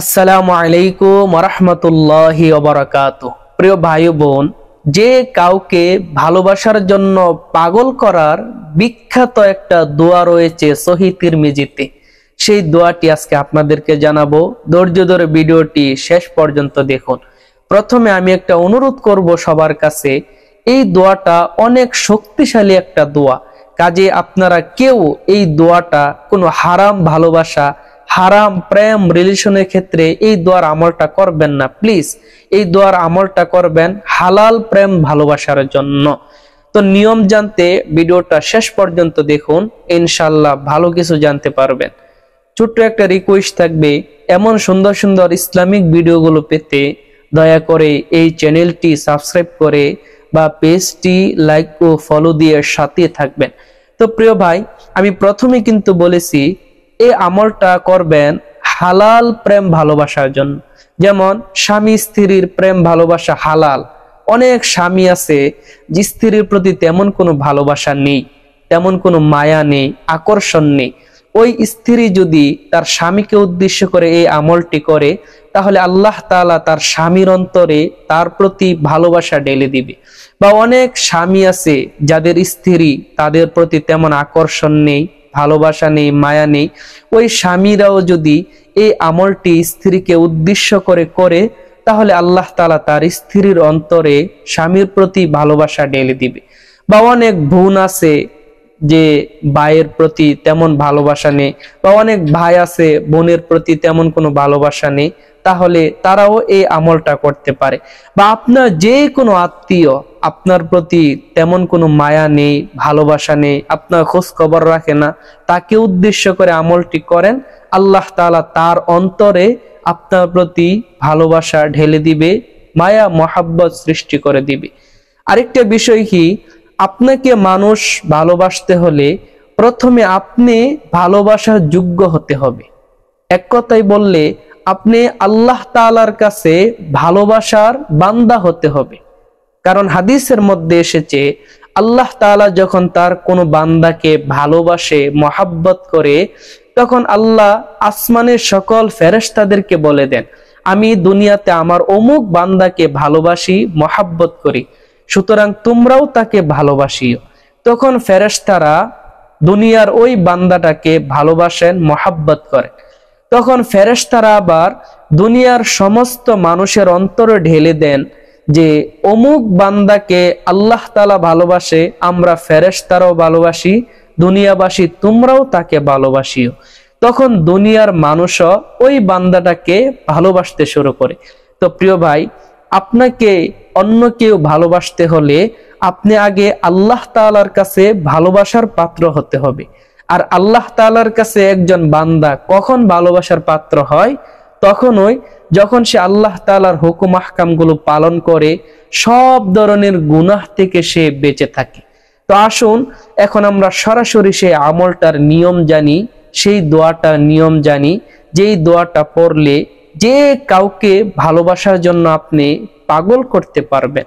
আসসালামু আলাইকুম ওয়া রাহমাতুল্লাহি ওয়া বারাকাতুহু। প্রিয় ভাই বোন, যে কাউকে ভালোবাসার জন্য পাগল করার বিখ্যাত একটা দোয়া রয়েছে সহিহ তিরমিজিতে, সেই দোয়াটি আজকে আপনাদেরকে জানাবো। ধৈর্য ধরে ভিডিওটি শেষ পর্যন্ত দেখুন। প্রথমে আমি একটা অনুরোধ করব সবার কাছে, এই দোয়াটা অনেক শক্তিশালী একটা দোয়া, কাজে আপনারা কেউ এই দোয়াটা কোনো হারাম ভালোবাসা, হারাম প্রেম রিলেশনের ক্ষেত্রে এই দোয়ার আমলটা করবেন না। প্লিজ এই দোয়ার আমলটা করবেন হালাল প্রেম ভালোবাসার জন্য। তো নিয়ম জানতে ভিডিওটা শেষ পর্যন্ত দেখুন, ইনশাআল্লাহ ভালো কিছু জানতে পারবেন। ছোট্ট একটা রিকোয়েস্ট থাকবে, এমন সুন্দর সুন্দর ইসলামিক ভিডিওগুলো পেতে দয়া করে এই চ্যানেলটি সাবস্ক্রাইব করে বা পেজটি লাইক ও ফলো দিয়ে সাথে থাকবেন। তো প্রিয় ভাই, আমি প্রথমে কিন্তু বলেছি এই আমলটা করবেন হালাল প্রেম ভালোবাসার জন্য। যেমন স্বামী স্ত্রীর প্রেম ভালোবাসা হালাল। অনেক স্বামী আছে যে স্ত্রীর প্রতি তেমন কোনো ভালোবাসা নেই, তেমন কোনো মায়া নেই, আকর্ষণ নেই। ওই স্ত্রী যদি তার স্বামীকে উদ্দেশ্য করে এই আমলটি করে, তাহলে আল্লাহ তাআলা তার স্বামীর অন্তরে তার প্রতি ভালোবাসা ঢেলে দিবে। বা অনেক স্বামী আছে যাদের স্ত্রী তাদের প্রতি তেমন আকর্ষণ নেই, ভালোবাসা নেই, মায়া নেই। ওই স্বামীরাও যদি এই আমলটি স্ত্রীকে উদ্দেশ্য করে করে, তাহলে আল্লাহ তাআলা তার স্ত্রীর অন্তরে স্বামীর প্রতি ভালোবাসা ঢেলে দিবে। বা অনেক বোন আছে যে ভাইয়ের প্রতি তেমন ভালোবাসা নেই, বা অনেক ভাই আছে বোনের প্রতি তেমন কোনো ভালোবাসা নেই, তাহলে তারাও এই আমলটা করতে পারে। বা আপনার যে কোনো আত্মীয় আপনার প্রতি তেমন কোনো মায়া নেই, ভালোবাসা নেই, আপনার খোঁজ খবর রাখে না, তাকে উদ্দেশ্য করে আমলটি করেন, আল্লাহ তাআলা তার অন্তরে আপনার প্রতি ভালোবাসা ঢেলে দিবে, মায়া মহাব্বত সৃষ্টি করে দিবে। আরেকটা বিষয় কি, আপনাকে মানুষ ভালোবাসতে হলে প্রথমে আপনি ভালোবাসার যোগ্য হতে হবে। এক কথায় বললে আপনি আল্লাহ তাআলার কাছে ভালোবাসার বান্দা হতে হবে। কারণ হাদিসের মধ্যে এসেছে, আল্লাহ তাআলা যখন তার কোনো বান্দাকে ভালোবাসে, মহাব্বত করে, তখন আল্লাহ আসমানের সকল ফেরেশতাদেরকে বলে দেন, আমি দুনিয়াতে আমার অমুক বান্দাকে ভালোবাসি, মহাব্বত করি, সুতরাং তোমরাও তাকে ভালোবাসিও। তখন ফেরেশতারা দুনিয়ার ওই বান্দাটাকে ভালোবাসেন, মহাব্বত করেন। তখন ফেরেশতারা আবার দুনিয়ার সমস্ত মানুষের অন্তরে ঢেলে দেন যে অমুক বান্দাকে আল্লাহ তাআলা ভালোবাসে, আমরা ফেরেশতারাও ভালোবাসি, দুনিয়াবাসী তোমরাও তাকে ভালোবাসিও। তখন দুনিয়ার মানুষও ওই বান্দাটাকে ভালোবাসতে শুরু করে। তো প্রিয় ভাই, আপনাকে অন্য কেউ ভালোবাসতে হলে আপনি আগে আল্লাহ তাআলার কাছে ভালোবাসার পাত্র হতে হবে। আর আল্লাহ তাআলার কাছে একজন বান্দা কখন ভালোবাসার পাত্র হয়? তখনই যখন সে আল্লাহ তাআলার হুকুম আহকামগুলো পালন করে, সব ধরনের গুনাহ থেকে সে বেঁচে থাকে। তো আসুন এখন আমরা সরাসরি সেই আমলটার নিয়ম জানি, সেই দোয়াটার নিয়ম জানি, যেই দোয়াটা পড়লে যে কাউকে ভালোবাসার জন্য আপনি পাগল করতে পারবেন।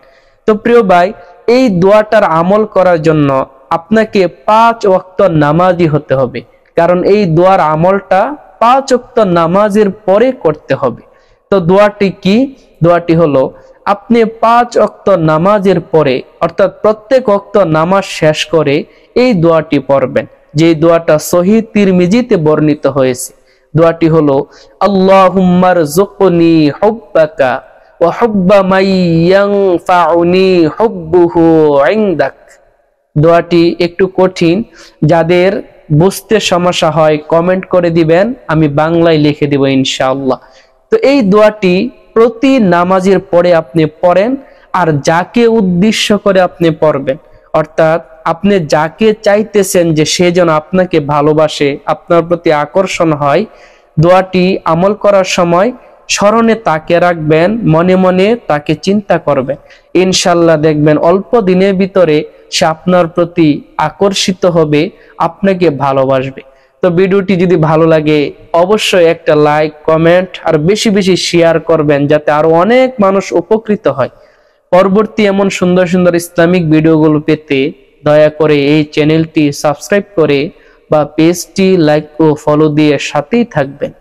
তো প্রিয় ভাই, এই দোয়াটার আমল করার জন্য আপনাকে 5 ওয়াক্ত নামাজি হতে হবে। কারণ এই দোয়ার আমলটা 5 ওয়াক্ত নামাজের পরে করতে হবে। তো দোয়াটি কি? দোয়াটি হলো, আপনি 5 ওয়াক্ত নামাজের পরে, অর্থাৎ প্রত্যেক ওয়াক্ত নামাজ শেষ করে এই দোয়াটি পড়বেন, যে দোয়াটা সহিহ তিরমিজিতে বর্ণিত হয়েছে। দোয়াটি হলো, আল্লাহুম্মারযুকনি হুব্বাকা ওয়া হুব্বা মান ইয়ানফাউনি হুব্বুহু ইনদাক। দোয়াটি একটু কঠিন, যাদের বুঝতে সমস্যা হয় কমেন্ট করে দিবেন, আমি বাংলায় লিখে দিব ইনশাআল্লাহ। তো এই দোয়াটি প্রতি নামাজের পরে আপনি পড়েন, আর যাকে উদ্দেশ্য করে আপনি পড়বেন, অর্থাৎ আপনি যাকে চাইতেছেন যে সে যেন আপনাকে ভালোবাসে, আপনার প্রতি আকর্ষণ হয়, দোয়াটি আমল করার সময় স্মরণে তাকে রাখবেন, মনে মনে তাকে চিন্তা করবেন। ইনশাআল্লাহ দেখবেন অল্প দিনের ভিতরে সে আপনার প্রতি আকর্ষিত হবে, আপনাকে ভালোবাসবে। তো ভিডিওটি যদি ভালো লাগে অবশ্যই একটা লাইক, কমেন্ট আর বেশি বেশি শেয়ার করবেন, যাতে আরো অনেক মানুষ উপকৃত হয়। পরবর্তী এমন সুন্দর সুন্দর ইসলামিক ভিডিওগুলো পেতে দয়া করে এই চ্যানেলটি সাবস্ক্রাইব করে বা পেজটি লাইক ও ফলো দিয়ে সাথেই থাকবেন।